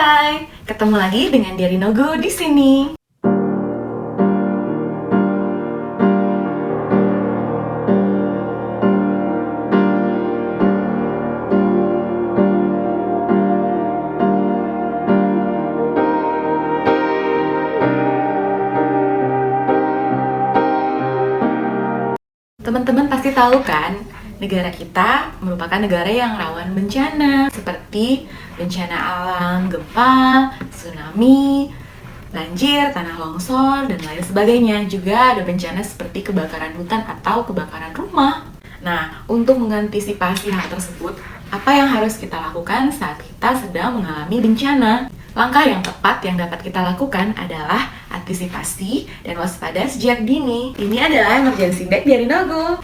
Hai, ketemu lagi dengan Diary Nogo di sini. Teman-teman pasti tahu kan, negara kita merupakan negara yang rawan bencana seperti bencana alam, gempa, tsunami, banjir, tanah longsor, dan lain sebagainya. Juga ada bencana seperti kebakaran hutan atau kebakaran rumah. Nah, untuk mengantisipasi hal tersebut, apa yang harus kita lakukan saat kita sedang mengalami bencana? Langkah yang tepat yang dapat kita lakukan adalah antisipasi dan waspada sejak dini. Ini adalah emergency bag dari Nogo.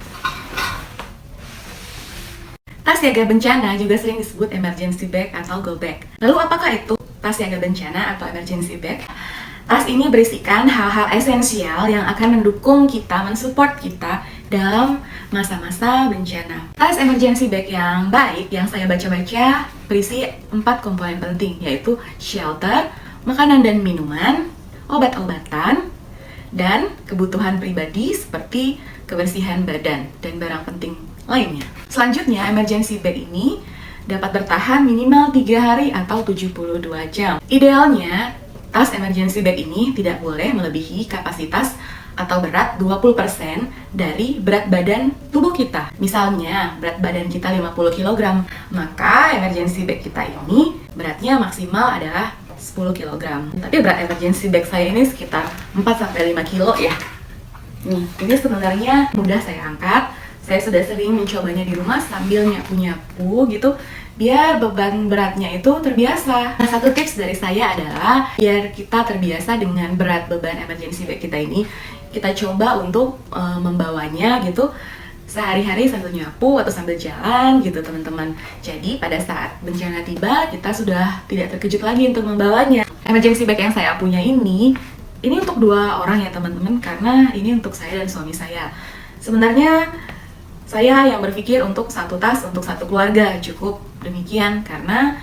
Tas siaga bencana juga sering disebut emergency bag atau go bag. Lalu apakah itu tas siaga bencana atau emergency bag? Tas ini berisikan hal-hal esensial yang akan mendukung kita, mensupport kita dalam masa-masa bencana. Tas emergency bag yang baik yang saya baca-baca berisi 4 komponen penting, yaitu shelter, makanan dan minuman, obat-obatan, dan kebutuhan pribadi seperti kebersihan badan dan barang penting lainnya. Selanjutnya, emergency bag ini dapat bertahan minimal 3 hari atau 72 jam. Idealnya, tas emergency bag ini tidak boleh melebihi kapasitas atau berat 20% dari berat badan tubuh kita. Misalnya, berat badan kita 50 kg, maka emergency bag kita ini beratnya maksimal adalah 10 kg. Tapi berat emergency bag saya ini sekitar 4-5 kilo ya. Ini sebenarnya mudah saya angkat. Saya sudah sering mencobanya di rumah sambil nyapu-nyapu gitu, biar beban beratnya itu terbiasa. Nah, satu tips dari saya adalah biar kita terbiasa dengan berat beban emergency bag kita ini, kita coba untuk membawanya gitu sehari-hari sambil nyapu atau sambil jalan gitu teman-teman. Jadi pada saat bencana tiba, kita sudah tidak terkejut lagi untuk membawanya. Emergency bag yang saya punya ini untuk 2 orang ya teman-teman, karena ini untuk saya dan suami saya. Sebenarnya saya yang berpikir untuk satu tas untuk satu keluarga cukup demikian, karena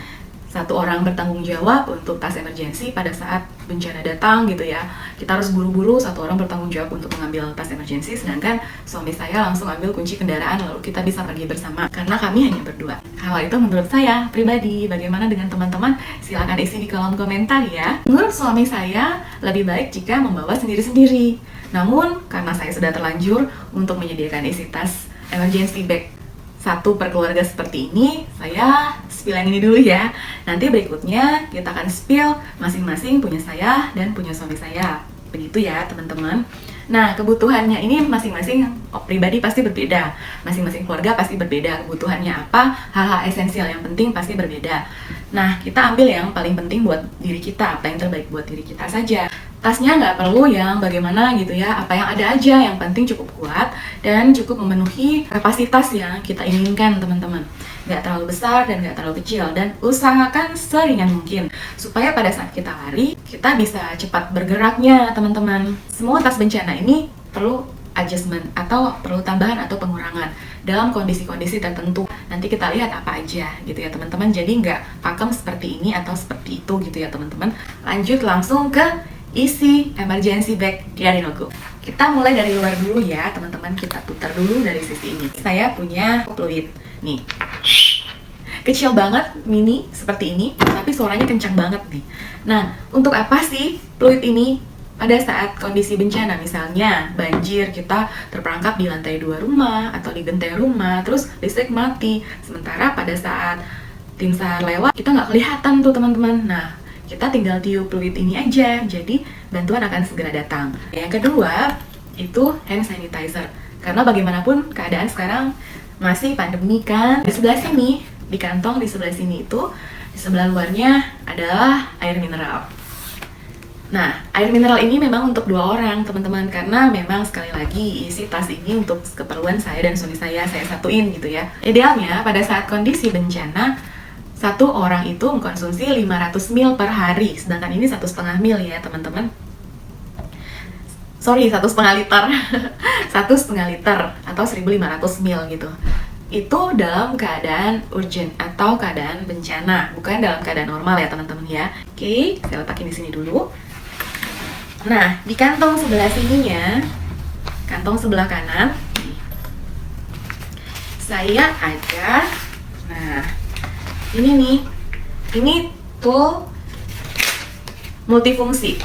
satu orang bertanggung jawab untuk tas emergency pada saat bencana datang gitu ya. Kita harus buru-buru, satu orang bertanggung jawab untuk mengambil tas emergency, sedangkan suami saya langsung ambil kunci kendaraan lalu kita bisa pergi bersama karena kami hanya berdua. Hal itu menurut saya pribadi. Bagaimana dengan teman-teman? Silakan isi di kolom komentar ya. Menurut suami saya lebih baik jika membawa sendiri-sendiri. Namun karena saya sudah terlanjur untuk menyediakan isi tas emergency bag 1 per keluarga seperti ini, saya spill yang ini dulu ya. Nanti berikutnya kita akan spill masing-masing punya saya dan punya suami saya. Begitu ya teman-teman. Nah, kebutuhannya ini masing-masing pribadi pasti berbeda. Masing-masing keluarga pasti berbeda kebutuhannya apa, hal-hal esensial yang penting pasti berbeda. Nah, kita ambil yang paling penting buat diri kita, apa yang terbaik buat diri kita saja. Tasnya nggak perlu yang bagaimana gitu ya, apa yang ada aja, yang penting cukup kuat dan cukup memenuhi kapasitas yang kita inginkan teman-teman. Nggak terlalu besar dan nggak terlalu kecil, dan usahakan seringan mungkin supaya pada saat kita lari, kita bisa cepat bergeraknya teman-teman. Semua tas bencana ini perlu adjustment atau perlu tambahan atau pengurangan dalam kondisi-kondisi tertentu. Nanti kita lihat apa aja gitu ya teman-teman, jadi nggak pakem seperti ini atau seperti itu gitu ya teman-teman. Lanjut langsung ke isi emergency bag dari Nogo. Kita mulai dari luar dulu ya teman-teman, kita putar dulu dari sisi ini. Saya punya fluid nih, kecil banget, mini seperti ini, tapi suaranya kencang banget nih. Nah, untuk apa sih fluid ini? Pada saat kondisi bencana, misalnya banjir, kita terperangkap di lantai 2 rumah atau di genteng rumah, terus listrik mati. Sementara pada saat tim SAR lewat, kita nggak kelihatan tuh teman-teman. Nah, kita tinggal tiup fluid ini aja, jadi bantuan akan segera datang. Yang kedua, itu hand sanitizer. Karena bagaimanapun keadaan sekarang masih pandemi kan. Di sebelah sini, di kantong di sebelah sini itu, di sebelah luarnya adalah air mineral. Nah, air mineral ini memang untuk 2 orang teman-teman, karena memang sekali lagi isi tas ini untuk keperluan saya dan suami saya satuin gitu ya. Idealnya pada saat kondisi bencana, 1 orang itu mengkonsumsi 500 ml per hari, sedangkan ini 1,5 ml ya teman-teman. Sorry, 1,5 liter 1,5 liter atau 1.500 ml gitu. itu dalam keadaan urgent atau keadaan bencana, bukan dalam keadaan normal ya teman-teman ya. Oke, saya letakin di sini dulu. Nah, di kantong sebelah sininya, kantong sebelah kanan, saya ada, nah ini nih, ini tool multifungsi,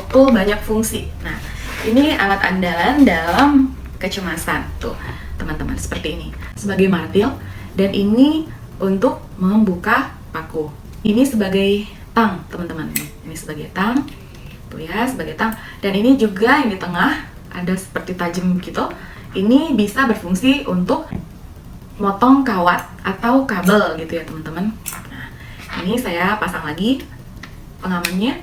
tool banyak fungsi. Nah, ini alat andalan dalam kecemasan tuh teman-teman, seperti ini sebagai martil, dan ini untuk membuka paku. Ini sebagai tang teman-teman, ini sebagai tang tuh ya, sebagai tang. Dan ini juga yang di tengah ada seperti tajam gitu, ini bisa berfungsi untuk motong kawat atau kabel gitu ya teman-teman. Nah, ini saya pasang lagi pengamannya.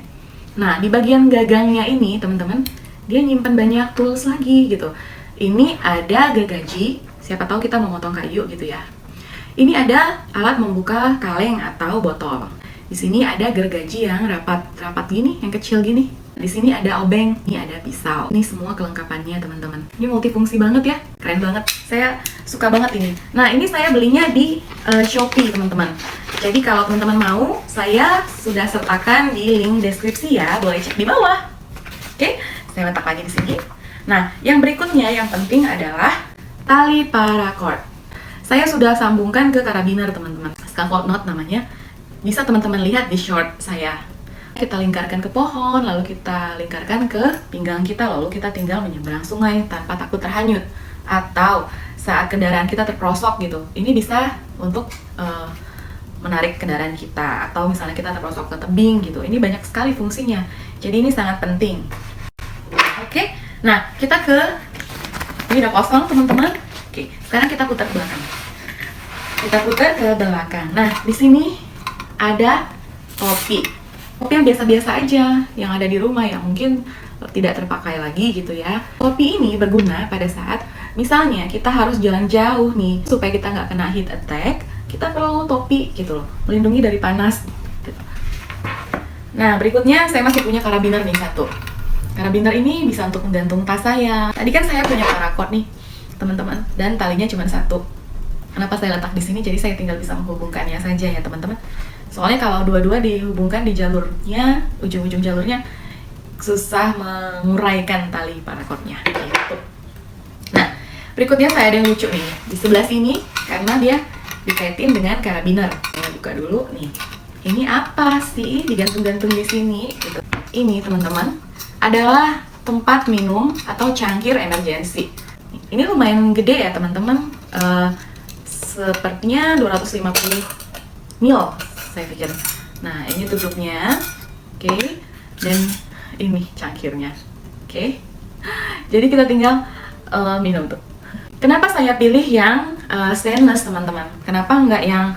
Nah, di bagian gagangnya ini teman-teman, dia nyimpan banyak tools lagi gitu. Ini ada gergaji, siapa tahu kita mau motong kayu gitu ya. Ini ada alat membuka kaleng atau botol. Di sini ada gergaji yang rapat gini, yang kecil gini. Di sini ada obeng, ini ada pisau. Ini semua kelengkapannya teman-teman. Ini multifungsi banget ya, keren banget. Saya suka banget ini. Nah, ini saya belinya di Shopee teman-teman. Jadi kalau teman-teman mau, saya sudah sertakan di link deskripsi ya, boleh cek di bawah. Oke, saya letak lagi di sini. Nah, yang berikutnya yang penting adalah tali paracord. Saya sudah sambungkan ke karabiner teman-teman. Scaffold knot namanya. Bisa teman-teman lihat di short saya. Kita lingkarkan ke pohon, lalu kita lingkarkan ke pinggang kita, lalu kita tinggal menyeberang sungai tanpa takut terhanyut. Atau saat kendaraan kita terperosok gitu. Ini bisa untuk menarik kendaraan kita, atau misalnya kita terperosok ke tebing gitu. Ini banyak sekali fungsinya. Jadi ini sangat penting. Oke. Nah, kita ini udah kosong teman-teman. Oke, sekarang kita putar ke belakang. Kita putar ke belakang. Nah, di sini ada topi. Topi yang biasa-biasa aja, yang ada di rumah, yang mungkin tidak terpakai lagi gitu ya. Topi ini berguna pada saat misalnya kita harus jalan jauh nih, supaya kita nggak kena heat attack, kita perlu topi gitu loh, melindungi dari panas gitu. Nah, berikutnya saya masih punya karabiner nih satu. Karabiner ini bisa untuk menggantung tas saya. Tadi kan saya punya paracord nih, teman-teman, dan talinya cuma satu. Kenapa saya letak di sini? Jadi saya tinggal bisa menghubungkannya saja ya, teman-teman. Soalnya kalau dua-dua dihubungkan di jalurnya, ujung-ujung jalurnya susah menguraikan tali paracordnya. Gitu. Nah, berikutnya saya ada yang lucu nih di sebelah sini karena dia dikaitin dengan karabiner. Saya buka dulu nih. Ini apa sih digantung-gantung di sini? Gitu. Ini teman-teman adalah tempat minum atau cangkir emergency. Ini lumayan gede ya teman-teman, sepertinya 250 ml saya pikir. Nah, ini tutupnya, oke, dan ini cangkirnya, oke. Jadi kita tinggal minum tuh. Kenapa saya pilih yang stainless teman-teman? Kenapa nggak yang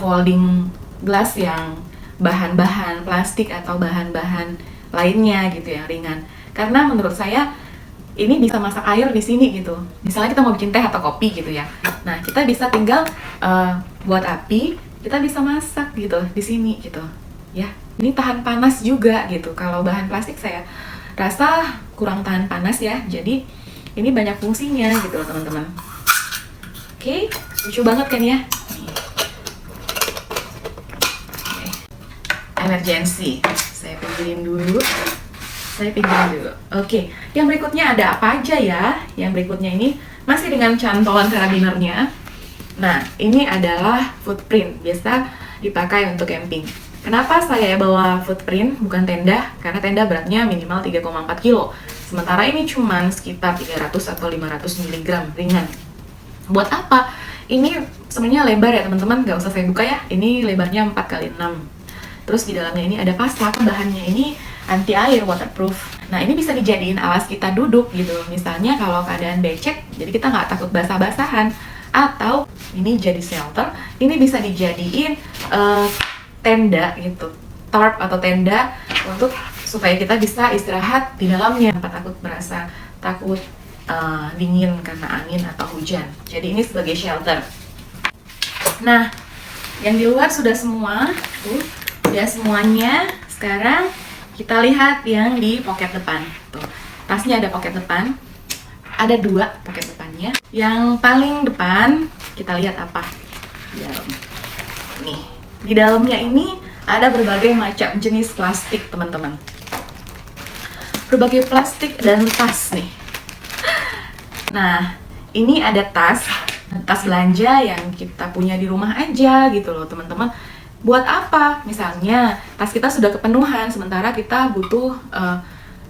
folding glass yang bahan-bahan plastik atau bahan-bahan lainnya gitu yang ringan? Karena menurut saya ini bisa masak air di sini gitu. Misalnya kita mau bikin teh atau kopi gitu ya. Nah, kita bisa tinggal buat api, kita bisa masak gitu di sini gitu. Ya, ini tahan panas juga gitu. Kalau bahan plastik saya rasa kurang tahan panas ya. Jadi ini banyak fungsinya gitu loh teman-teman. Oke, lucu banget kan ya? Emergency. Saya pinggirin dulu. Oke, yang berikutnya ada apa aja ya? Yang berikutnya ini masih dengan cantolan karabinernya. Nah, ini adalah footprint, biasa dipakai untuk camping. Kenapa saya bawa footprint bukan tenda? Karena tenda beratnya minimal 3,4 kilo. Sementara ini cuma sekitar 300 atau 500 mg ringan. Buat apa? Ini sebenarnya lebar ya teman-teman, nggak usah saya buka ya. Ini lebarnya 4x6. Terus di dalamnya ini ada pasak, bahannya ini anti air, waterproof. Nah, ini bisa dijadiin alas kita duduk gitu. Misalnya kalau keadaan becek, jadi kita nggak takut basah-basahan. Atau ini jadi shelter, ini bisa dijadiin tenda gitu, tarp atau tenda untuk supaya kita bisa istirahat di dalamnya tanpa takut dingin karena angin atau hujan. Jadi ini sebagai shelter. Nah, yang di luar sudah semua, udah semuanya. Sekarang kita lihat yang di pocket depan. Tuh, tasnya ada pocket depan. Ada 2 pocket depannya. Yang paling depan Kita lihat apa di dalam. Nih, di dalamnya ini ada berbagai macam jenis plastik, teman-teman. Berbagai plastik dan tas nih. Nah, ini ada tas belanja yang kita punya di rumah aja gitu loh, teman-teman. Buat apa? Misalnya, tas kita sudah kepenuhan, sementara kita butuh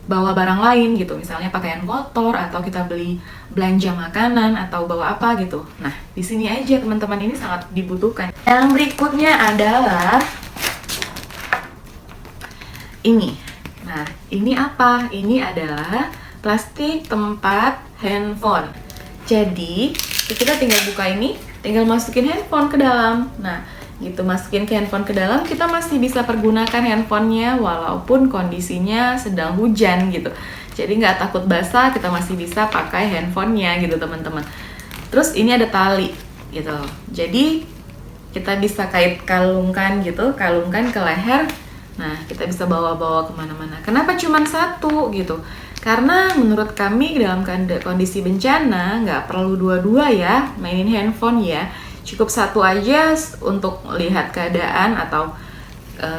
bawa barang lain gitu, misalnya pakaian kotor atau kita beli belanja makanan atau bawa apa gitu. Nah, di sini aja teman-teman, ini sangat dibutuhkan. Yang berikutnya adalah ini. Nah, ini apa? Ini adalah plastik tempat handphone. Jadi, kita tinggal buka ini, tinggal masukin handphone ke dalam. Nah, gitu, masukin ke handphone ke dalam, kita masih bisa pergunakan handphonenya walaupun kondisinya sedang hujan gitu. Jadi nggak takut basah, kita masih bisa pakai handphonenya gitu, teman-teman. Terus ini ada tali gitu, jadi kita bisa kalungkan gitu, kalungkan ke leher. Nah, kita bisa bawa-bawa kemana-mana. Kenapa cuma satu gitu? Karena menurut kami dalam kondisi bencana nggak perlu dua-dua ya mainin handphone ya. Cukup satu aja untuk lihat keadaan atau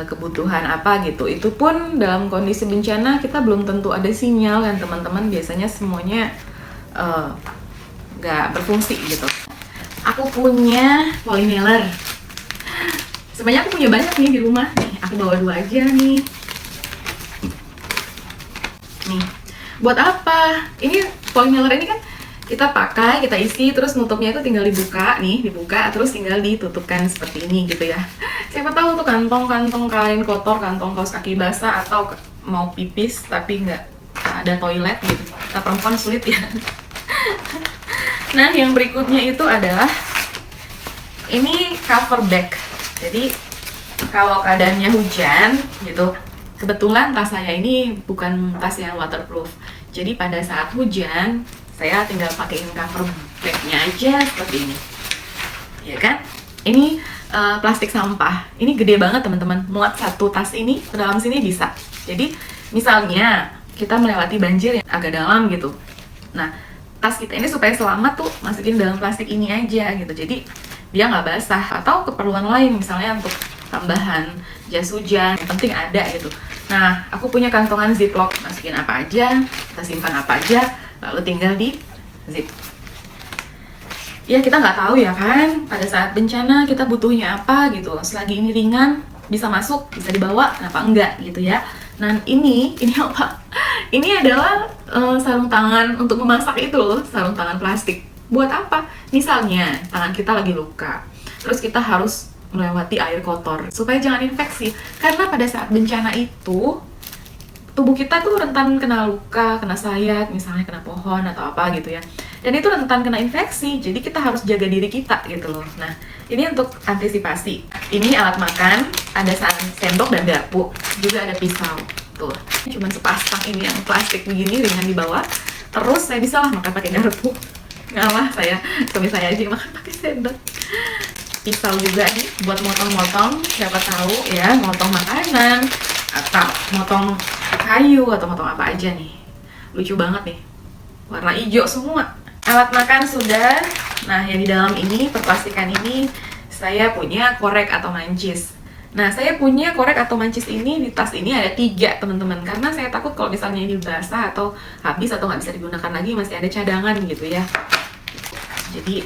kebutuhan apa gitu. Itu pun dalam kondisi bencana kita belum tentu ada sinyal kan teman-teman. Biasanya semuanya nggak berfungsi gitu. Aku punya polymer. Sebenarnya aku punya banyak nih di rumah. Nih, aku bawa 2 aja nih. Nih, buat apa? Ini polymer ini kan kita pakai, kita isi, terus nutupnya itu tinggal dibuka nih, dibuka, terus tinggal ditutupkan seperti ini gitu ya. Siapa tahu untuk kantong-kantong kain kotor, kantong kaos kaki basah, atau mau pipis tapi nggak ada toilet gitu. Kita perempuan sulit ya. Nah, yang berikutnya itu adalah ini cover bag. Jadi kalau keadaannya hujan gitu, kebetulan tas saya ini bukan tas yang waterproof. Jadi pada saat hujan saya tinggal pakein cover bagnya aja seperti ini, ya kan? Ini plastik sampah. Ini gede banget teman-teman. Muat satu tas ini ke dalam sini bisa. Jadi misalnya kita melewati banjir yang agak dalam gitu. Nah, tas kita ini supaya selamat tuh masukin dalam plastik ini aja gitu. Jadi dia nggak basah. Atau keperluan lain misalnya untuk tambahan jas hujan, yang penting ada gitu. Nah, aku punya kantongan ziplock. Masukin apa aja, kita simpan apa aja, lalu tinggal di zip. Ya, kita nggak tahu ya kan, pada saat bencana kita butuhnya apa gitu. Selagi ini ringan, bisa masuk, bisa dibawa, kenapa enggak gitu ya. Nah, ini apa? Ini adalah sarung tangan untuk memasak itu loh, sarung tangan plastik. Buat apa? Misalnya, tangan kita lagi luka, terus kita harus melewati air kotor, supaya jangan infeksi. Karena pada saat bencana itu, tubuh kita tuh rentan kena luka, kena sayat, misalnya kena pohon atau apa gitu ya. Dan itu rentan kena infeksi, jadi kita harus jaga diri kita gitu loh. Nah, ini untuk antisipasi. Ini alat makan, ada sendok dan garpu, juga ada pisau. Tuh, cuman sepasang ini yang plastik begini ringan di bawah. Terus saya bisa lah makan pakai garpu. Ngalah saya, suami saya aja makan pakai sendok. Pisau juga nih buat motong-motong, siapa tahu ya, motong makanan atau motong kayu atau motong apa aja nih. Lucu banget nih, warna hijau semua. Alat makan sudah. Nah, yang di dalam ini, perplastikan ini, saya punya korek atau mancis. Nah, saya punya korek atau mancis ini di tas ini ada 3 teman-teman, karena saya takut kalau misalnya ini basah atau habis atau nggak bisa digunakan lagi, masih ada cadangan gitu ya. Jadi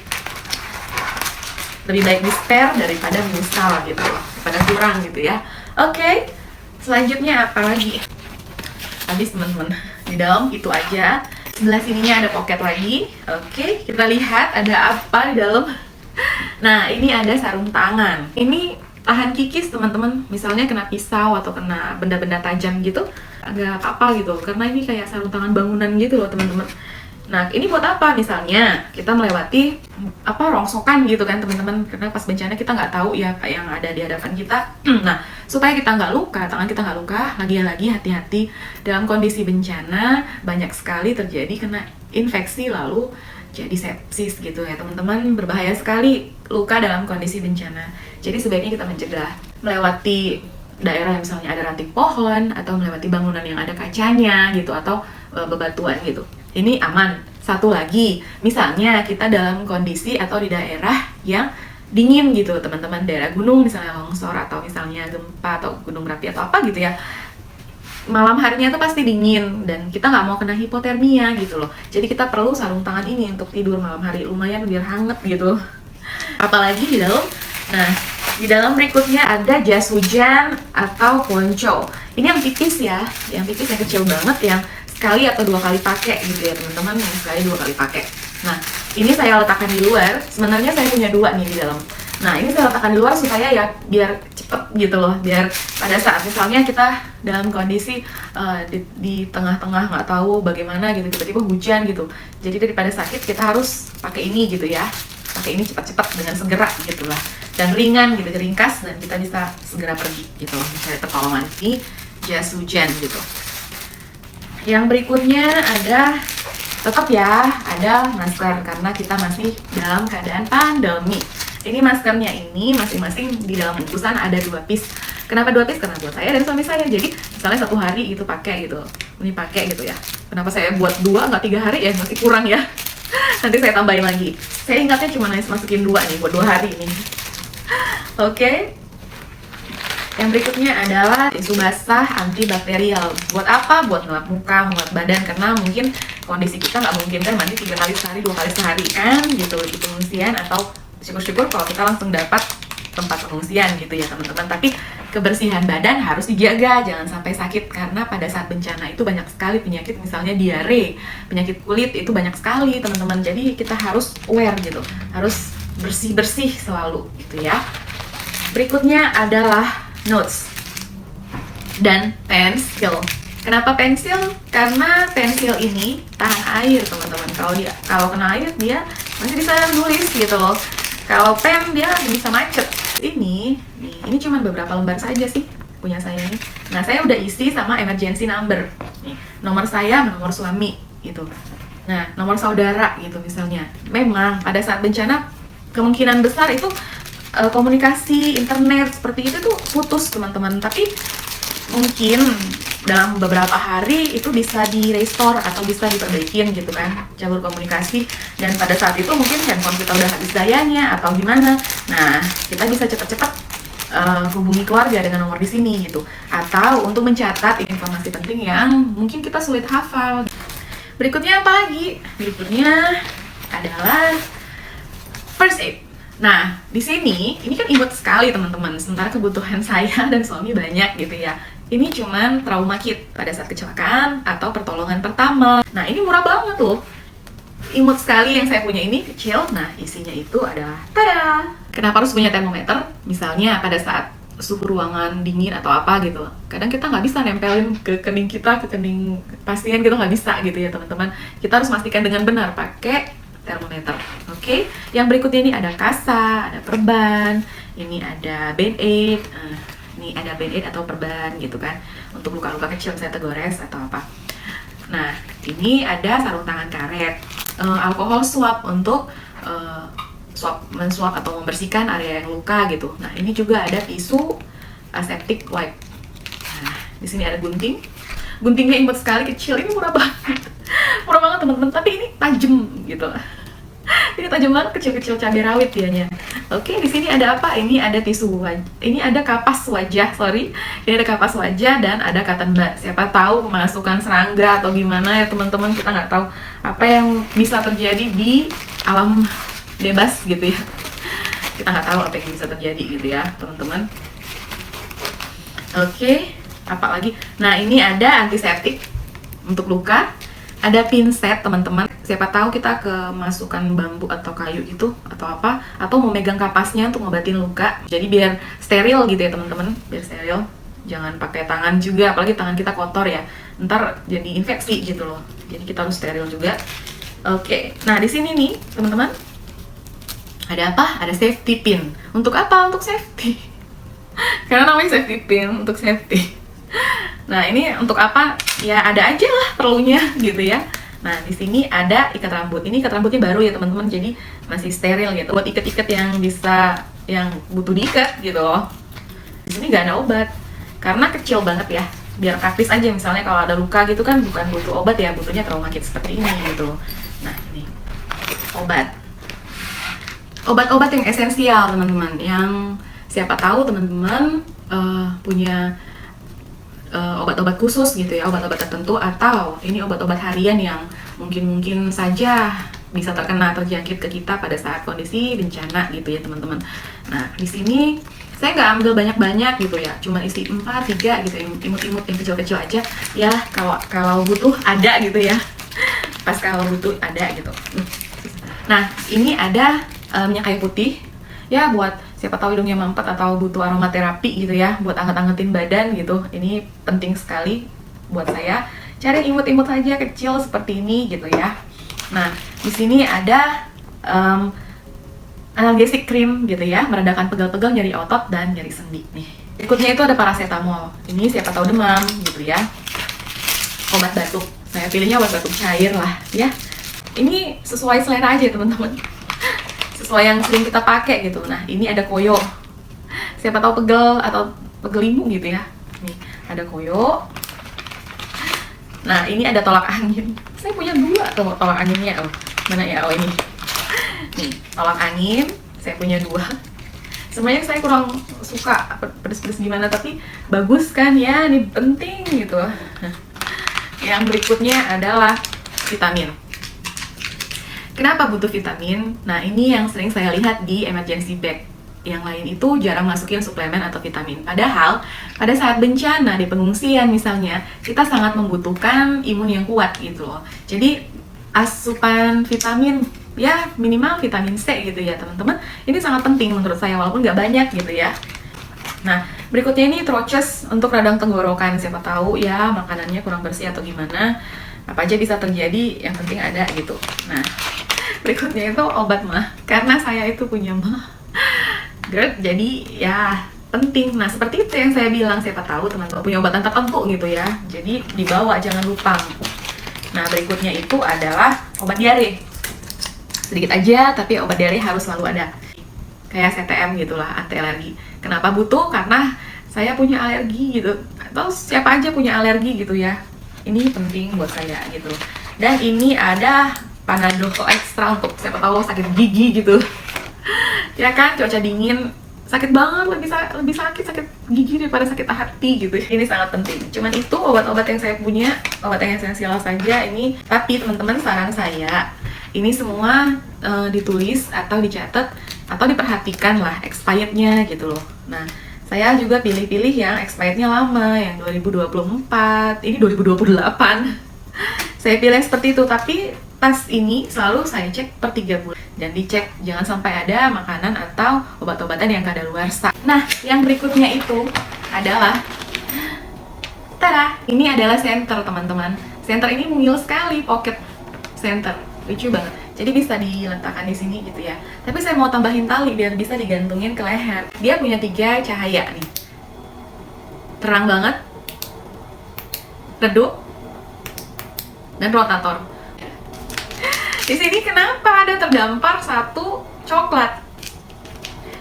lebih baik di spare daripada menyesal gitu, daripada kurang gitu ya. Oke, selanjutnya apa lagi? Habis teman-teman, di dalam itu aja. Sebelah sininya ada pocket lagi. Oke, kita lihat ada apa di dalam. Nah, ini ada sarung tangan. Ini tahan kikis teman-teman. Misalnya kena pisau atau kena benda-benda tajam gitu, agak apa gitu. Karena ini kayak sarung tangan bangunan gitu loh teman-teman. Nah, ini buat apa? Misalnya kita melewati rongsokan gitu kan teman-teman, karena pas bencana kita nggak tahu ya apa yang ada di hadapan kita. Nah, supaya kita nggak luka, tangan kita nggak luka, lagi-lagi hati-hati dalam kondisi bencana, banyak sekali terjadi kena infeksi lalu jadi sepsis gitu ya teman-teman. Berbahaya sekali luka dalam kondisi bencana. Jadi sebaiknya kita mencegah melewati daerah yang misalnya ada ranting pohon atau melewati bangunan yang ada kacanya gitu atau bebatuan gitu. Ini aman. Satu lagi, misalnya kita dalam kondisi atau di daerah yang dingin gitu teman-teman, daerah gunung misalnya longsor atau misalnya gempa atau gunung berapi atau apa gitu ya, malam harinya tuh pasti dingin dan kita nggak mau kena hipotermia gitu loh. Jadi kita perlu sarung tangan ini untuk tidur malam hari, lumayan biar hangat gitu. Apalagi di dalam, nah di dalam berikutnya ada jas hujan atau poncho. Ini yang tipis ya, yang tipis, yang kecil banget, yang sekali atau 2 kali pakai gitu ya teman-teman, yang sekali 2 kali pakai. Nah ini saya letakkan di luar, sebenarnya saya punya 2 nih di dalam. Nah ini saya letakkan di luar supaya ya biar cepet gitu loh, biar pada saat misalnya kita dalam kondisi di tengah-tengah nggak tahu bagaimana gitu, tiba-tiba hujan gitu, jadi daripada sakit kita harus pakai ini gitu ya, pakai ini cepat-cepat dengan segera gitu lah, dan ringan gitu, ringkas, dan kita bisa segera pergi gitu loh, mencari pertolongan. Ini jas hujan gitu. Yang berikutnya ada, tetap ya, ada masker karena kita masih dalam keadaan pandemi. Ini maskernya ini masing-masing di dalam bungkusan ada 2 piece. Kenapa 2 piece? Karena buat saya dan suami saya. Jadi misalnya 1 hari itu pakai gitu, ini pakai gitu ya. Kenapa saya buat 2 nggak 3 hari ya, masih kurang ya. Nanti saya tambahin lagi. Saya ingatnya cuma masukin 2 nih buat 2 hari ini. Oke. Yang berikutnya adalah tisu basah antibakterial. Buat apa? Buat ngelap muka, ngelap badan, karena mungkin kondisi kita nggak memungkinkan mandi 3 kali sehari, 2 kali sehari kan gitu di pengungsian, atau syukur-syukur kalau kita langsung dapat tempat pengungsian gitu ya teman-teman. Tapi kebersihan badan harus dijaga, jangan sampai sakit, karena pada saat bencana itu banyak sekali penyakit, misalnya diare, penyakit kulit itu banyak sekali teman-teman. Jadi kita harus aware gitu, harus bersih-bersih selalu gitu ya. Berikutnya adalah notes dan pensil. Kenapa pensil? Karena pensil ini tahan air teman-teman. Kalau kena air dia masih bisa nulis gitu loh. Kalau pen dia bisa macet. Ini cuma beberapa lembar saja sih punya saya ini. Nah saya udah isi sama emergency number. Nih, nomor saya, nomor suami gitu. Nah nomor saudara gitu misalnya. Memang pada saat bencana kemungkinan besar itu komunikasi internet seperti itu tuh putus teman-teman, tapi mungkin dalam beberapa hari itu bisa di restore atau bisa diperbaikin gitu kan jalur komunikasi, dan pada saat itu mungkin handphone kita udah habis dayanya atau gimana. Nah kita bisa cepat-cepat hubungi keluarga dengan nomor di sini gitu, atau untuk mencatat informasi penting yang mungkin kita sulit hafal. Berikutnya apa lagi? Berikutnya adalah first aid. Nah, di sini, ini kan imut sekali teman-teman, sementara kebutuhan saya dan suami banyak gitu ya. Ini cuman trauma kit pada saat kecelakaan atau pertolongan pertama. Nah, ini murah banget loh. Imut sekali yang saya punya ini, kecil. Nah, isinya itu adalah, tada! Kenapa harus punya termometer? Misalnya pada saat suhu ruangan dingin atau apa gitu. Kadang kita nggak bisa nempelin ke kening kita, ke kening pasien gitu, nggak bisa gitu ya teman-teman. Kita harus pastikan dengan benar pakai termometer. Oke. Yang berikutnya ini ada kasa, ada perban, ini ada band-aid, ini ada band-aid atau perban gitu kan, untuk luka-luka kecil misalnya tegores atau apa. Nah, ini ada sarung tangan karet, alkohol swab untuk mensuap atau membersihkan area yang luka gitu. Nah, ini juga ada tisu aseptic wipe. Nah, di sini ada gunting. Guntingnya imut sekali, kecil, ini murah banget. Murah banget teman-teman, tapi ini tajam gitu. Ini tajam banget, kecil-kecil cabai rawit dianya. Oke, di sini ada apa? Ini ada tisu wajah. Ini ada kapas wajah, sorry. Ini ada kapas wajah dan ada cotton bud. Siapa tahu kemasukan serangga atau gimana ya teman-teman, kita nggak tahu apa yang bisa terjadi di alam bebas gitu ya. Kita nggak tahu apa yang bisa terjadi gitu ya, teman-teman. Oke, apa lagi? Nah, ini ada antiseptik untuk luka. Ada pinset teman-teman, siapa tahu kita kemasukan bambu atau kayu itu atau apa, atau mau megang kapasnya untuk ngobatin luka, jadi biar steril gitu ya teman-teman, biar steril. Jangan pakai tangan juga, apalagi tangan kita kotor ya, ntar jadi infeksi gitu loh, jadi kita harus steril juga. Oke, nah di sini nih teman-teman ada apa? Ada safety pin. Untuk apa? Untuk safety. Karena namanya safety pin, untuk safety. Nah ini untuk apa? Ya ada aja lah perlunya gitu ya. Nah di sini ada ikat rambut. Ini ikat rambutnya baru ya teman-teman, jadi masih steril gitu. Buat ikat-ikat yang butuh diikat gitu loh. Di sini nggak ada obat karena kecil banget ya. Biar praktis aja, misalnya kalau ada luka gitu kan bukan butuh obat ya, butuhnya trauma kit seperti ini gitu. Nah ini obat. obat-obat yang esensial teman-teman, yang siapa tahu teman-teman punya obat-obat khusus gitu ya, obat-obat tertentu, atau ini obat-obat harian yang mungkin saja bisa terjangkit ke kita pada saat kondisi bencana gitu ya teman-teman. Nah di sini saya nggak ambil banyak-banyak gitu ya, cuma isi 4, 3 gitu, imut-imut yang kecil-kecil aja ya, kalau butuh ada gitu ya, pas kalau butuh ada gitu. Nah ini ada minyak kayu putih ya, buat siapa tahu hidungnya mampet atau butuh aromaterapi gitu ya, buat anget-angetin badan gitu. Ini penting sekali buat saya. Cari imut-imut aja kecil seperti ini gitu ya. Nah di sini ada analgesik cream gitu ya, meredakan pegal-pegal, nyeri otot dan nyeri sendi nih. Berikutnya itu ada paracetamol. Ini siapa tahu demam gitu ya. Obat batuk. Saya pilihnya obat batuk cair lah ya. Ini sesuai selera aja teman-teman. Sesuai yang sering kita pakai gitu. Nah ini ada koyo. Siapa tahu pegel atau pegel lambung gitu ya. Nih ada koyo. Nah ini ada tolak angin. Saya punya 2 tuh tolak anginnya. Mana ya? Oh ini. Nih tolak angin. Saya punya 2. Sebenarnya saya kurang suka pedes-pedes gimana, tapi bagus kan ya. Ini penting gitu. Yang berikutnya adalah vitamin. Kenapa butuh vitamin? Nah ini yang sering saya lihat di emergency bag. Yang lain itu jarang masukin suplemen atau vitamin. Padahal pada saat bencana di pengungsian misalnya, kita sangat membutuhkan imun yang kuat gitu loh. Jadi asupan vitamin ya minimal vitamin C gitu ya teman-teman. Ini sangat penting menurut saya, walaupun nggak banyak gitu ya. Nah berikutnya ini Troches untuk radang tenggorokan. Siapa tahu ya makanannya kurang bersih atau gimana, apa aja bisa terjadi, yang penting ada gitu. Nah berikutnya itu obat mah, karena saya itu punya mah GERD, jadi ya penting. Nah seperti itu yang saya bilang, siapa tahu teman-teman punya obatan tertentu gitu ya, jadi dibawa, jangan lupa. Nah berikutnya itu adalah obat diare. Sedikit aja tapi obat diare harus selalu ada, kayak CTM gitulah, anti alergi. Kenapa butuh? Karena saya punya alergi gitu, atau siapa aja punya alergi gitu ya, ini penting buat saya gitu. Dan ini ada Panadol Extra untuk siapa tahu sakit gigi gitu ya kan, cuaca dingin sakit banget, lebih sakit gigi daripada sakit hati gitu. Ini sangat penting. Cuman itu obat-obat yang saya punya, obat yang esensial saja ini. Tapi teman-teman, saran saya ini semua ditulis atau dicatat atau diperhatikan lah expirednya gitu loh. Nah saya juga pilih-pilih yang expirednya lama, yang 2024, ini 2028. Saya pilih seperti itu, tapi tas ini selalu saya cek per 3 bulan dan dicek jangan sampai ada makanan atau obat-obatan yang kadaluarsa. Nah yang berikutnya itu adalah tada, ini adalah senter teman-teman. Senter ini mungil sekali, pocket center, lucu banget. Jadi bisa diletakkan di sini gitu ya. Tapi saya mau tambahin tali biar bisa digantungin ke leher. Dia punya 3 cahaya nih, terang banget, redup, dan rotator. Di sini kenapa ada terdampar 1 coklat?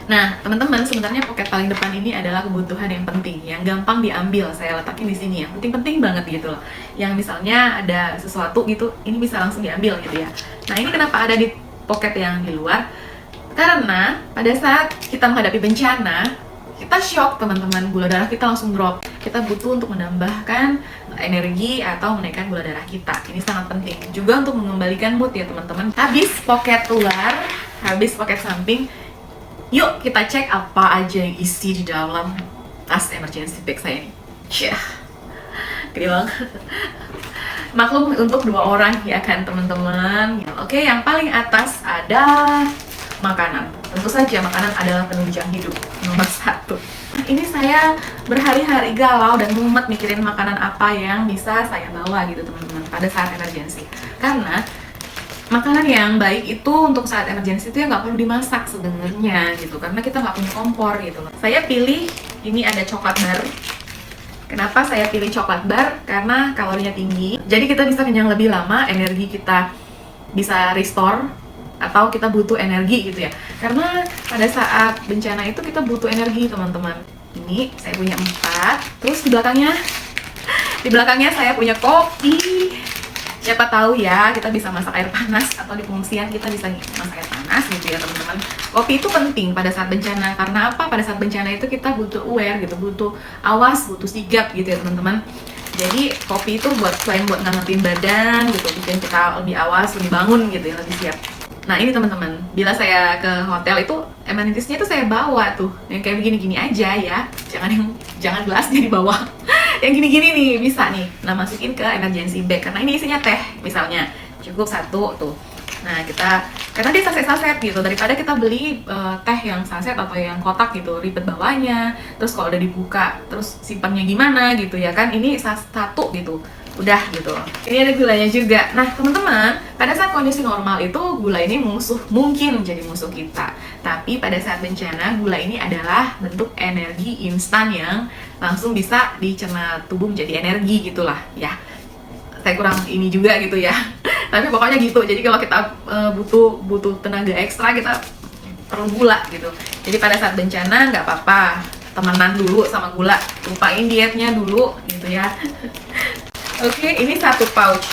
Nah, teman-teman, sebenarnya pocket paling depan ini adalah kebutuhan yang penting, yang gampang diambil. Saya letakin di sini yang penting-penting banget gitu loh. Yang misalnya ada sesuatu gitu, ini bisa langsung diambil gitu ya. Nah, ini kenapa ada di pocket yang di luar? Karena pada saat kita menghadapi bencana, kita shock teman-teman, gula darah kita langsung drop. Kita butuh untuk menambahkan energi atau menaikkan gula darah kita. Ini sangat penting juga untuk mengembalikan mood ya teman-teman. Habis pocket luar, habis pocket samping, yuk kita cek apa aja yang isi di dalam tas emergency bag saya ini. Syah, gede banget. Maklum untuk 2 orang ya kan teman-teman. Oke, yang paling atas ada makanan. Tentu saja makanan adalah penunjang hidup nomor 1. Ini saya berhari-hari galau dan mumet mikirin makanan apa yang bisa saya bawa gitu teman-teman pada saat emergency. Karena makanan yang baik itu untuk saat emergency itu ya nggak perlu dimasak sebenarnya gitu, karena kita nggak punya kompor gitu loh. Saya pilih ini ada coklat bar. Kenapa saya pilih coklat bar? Karena kalorinya tinggi, jadi kita bisa kenyang lebih lama, energi kita bisa restore, atau kita butuh energi gitu ya. Karena pada saat bencana itu kita butuh energi teman-teman. Ini saya punya 4. Terus di belakangnya saya punya kopi. Siapa tahu ya kita bisa masak air panas, atau di pengungsian kita bisa masak air panas. panas gitu ya teman-teman. Kopi itu penting pada saat bencana, karena apa? Pada saat bencana itu kita butuh aware gitu, butuh awas, butuh sigap gitu ya teman-teman. Jadi kopi itu selain buat ngangetin badan gitu, bikin kita lebih awas, lebih bangun gitu ya, lebih siap. Nah ini teman-teman, bila saya ke hotel itu amenitiesnya itu saya bawa tuh yang kayak begini-gini aja ya, jangan gelasnya dibawa. Yang gini-gini nih bisa nih, nah masukin ke emergency bag karena ini isinya teh misalnya, cukup satu tuh. Nah karena dia saset-saset gitu, daripada kita beli teh yang saset atau yang kotak gitu, ribet bawanya, terus kalau udah dibuka terus simpannya gimana gitu ya kan, ini satu gitu udah gitu. Ini ada gulanya juga. Nah teman-teman, pada saat kondisi normal itu gula ini mungkin menjadi musuh kita, tapi pada saat bencana gula ini adalah bentuk energi instan yang langsung bisa dicerna tubuh menjadi energi gitulah ya. Saya kurang ini juga gitu ya. Tapi pokoknya gitu. Jadi kalau kita butuh tenaga ekstra, kita perlu gula gitu. Jadi pada saat bencana nggak apa-apa, temenan dulu sama gula, lupain dietnya dulu gitu ya. Oke, ini satu pouch.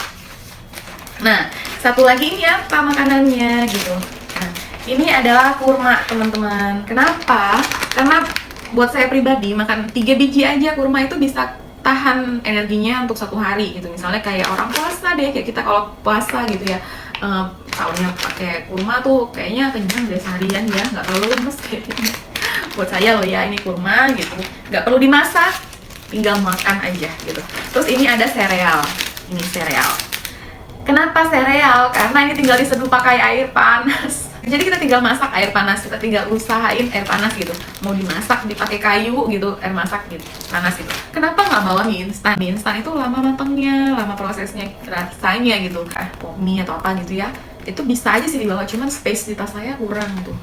Nah, satu lagi ini apa makanannya gitu. Nah, ini adalah kurma teman-teman. Kenapa? Karena buat saya pribadi makan 3 biji aja kurma itu bisa tahan energinya untuk 1 hari gitu. Misalnya kayak orang puasa deh, kayak kita kalau puasa gitu ya, sahurnya pakai kurma tuh kayaknya kenyang deh seharian ya, nggak terlalu lemes kayaknya. Buat saya loh ya, ini kurma gitu, nggak perlu dimasak, tinggal makan aja gitu. Terus ini ada sereal, ini sereal. Kenapa sereal? Karena ini tinggal diseduh pakai air panas. Jadi kita tinggal masak air panas, kita tinggal usahain air panas gitu. Mau dimasak dipakai kayu gitu, air masak gitu, panas gitu. Kenapa nggak bawa mie instan? Mie instan itu lama matangnya, lama prosesnya, rasanya gitu. Mie atau apa gitu ya, itu bisa aja sih dibawa, cuman space di tas saya kurang tuh.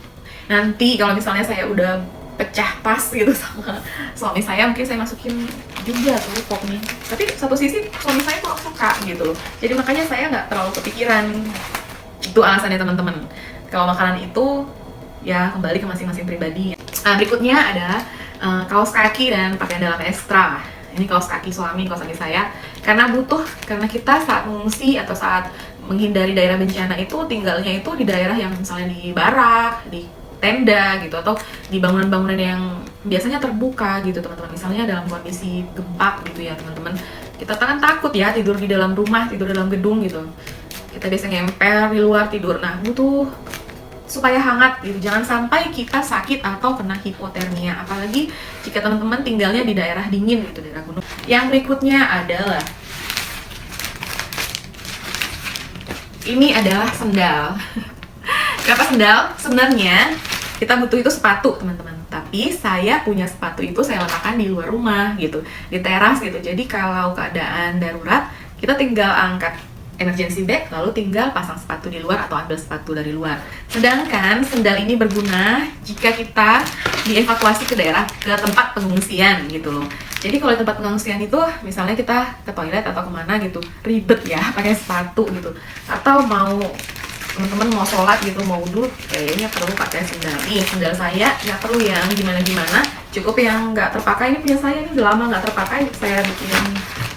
Nanti kalau misalnya saya udah pecah pas gitu sama suami saya, mungkin saya masukin juga tuh pop mie. Tapi satu sisi suami saya kurang suka gitu loh. Jadi makanya saya nggak terlalu kepikiran. Itu alasannya teman-teman. Kalau makanan itu ya kembali ke masing-masing pribadi. Nah, berikutnya ada kaos kaki dan pakaian dalam ekstra. Ini kaos kaki suami saya, karena kita saat mengungsi atau saat menghindari daerah bencana itu tinggalnya itu di daerah yang misalnya di barak, di tenda gitu, atau di bangunan-bangunan yang biasanya terbuka gitu teman-teman. Misalnya dalam kondisi gempa gitu ya teman-teman, kita kan takut ya tidur di dalam rumah, tidur dalam gedung gitu. Kita biasanya ngempel di luar tidur. Nah, butuh supaya hangat gitu, jangan sampai kita sakit atau kena hipotermia, apalagi jika teman-teman tinggalnya di daerah dingin gitu, daerah gunung. Yang berikutnya adalah ini adalah sendal. Kenapa sendal? Sebenarnya kita butuh itu sepatu teman-teman, tapi saya punya sepatu itu saya letakkan di luar rumah gitu, di teras gitu. Jadi kalau keadaan darurat, kita tinggal angkat emergency bag, lalu tinggal pasang sepatu di luar atau ambil sepatu dari luar. Sedangkan sendal ini berguna jika kita dievakuasi ke tempat pengungsian gitu loh. Jadi kalau di tempat pengungsian itu, misalnya kita ke toilet atau kemana gitu, ribet ya pakai sepatu gitu. Atau teman-teman mau sholat gitu, mau wudhu, kayaknya perlu pakai sendal. Nih sendal saya nggak perlu yang gimana-gimana, cukup yang nggak terpakai. Ini punya saya, ini udah lama nggak terpakai, saya bikin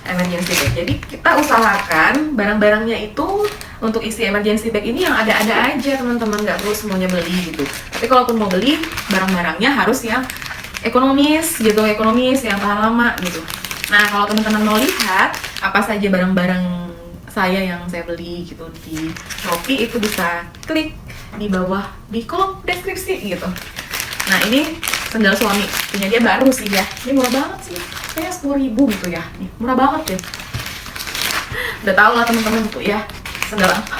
emergency bag. Jadi kita usahakan barang-barangnya itu untuk isi emergency bag ini yang ada-ada aja teman-teman, nggak perlu semuanya beli gitu. Tapi kalaupun mau beli, barang-barangnya harus yang ekonomis gitu, yang tahan lama gitu. Nah kalau teman-teman mau lihat apa saja barang-barang saya yang saya beli gitu di Shopee, itu bisa klik di bawah di kolom deskripsi gitu. Nah ini sendal suami, punya dia baru sih ya, ini murah banget sih, kayaknya 10.000 gitu ya, nih, murah banget deh. Udah tau lah teman-teman tuh ya sendal apa.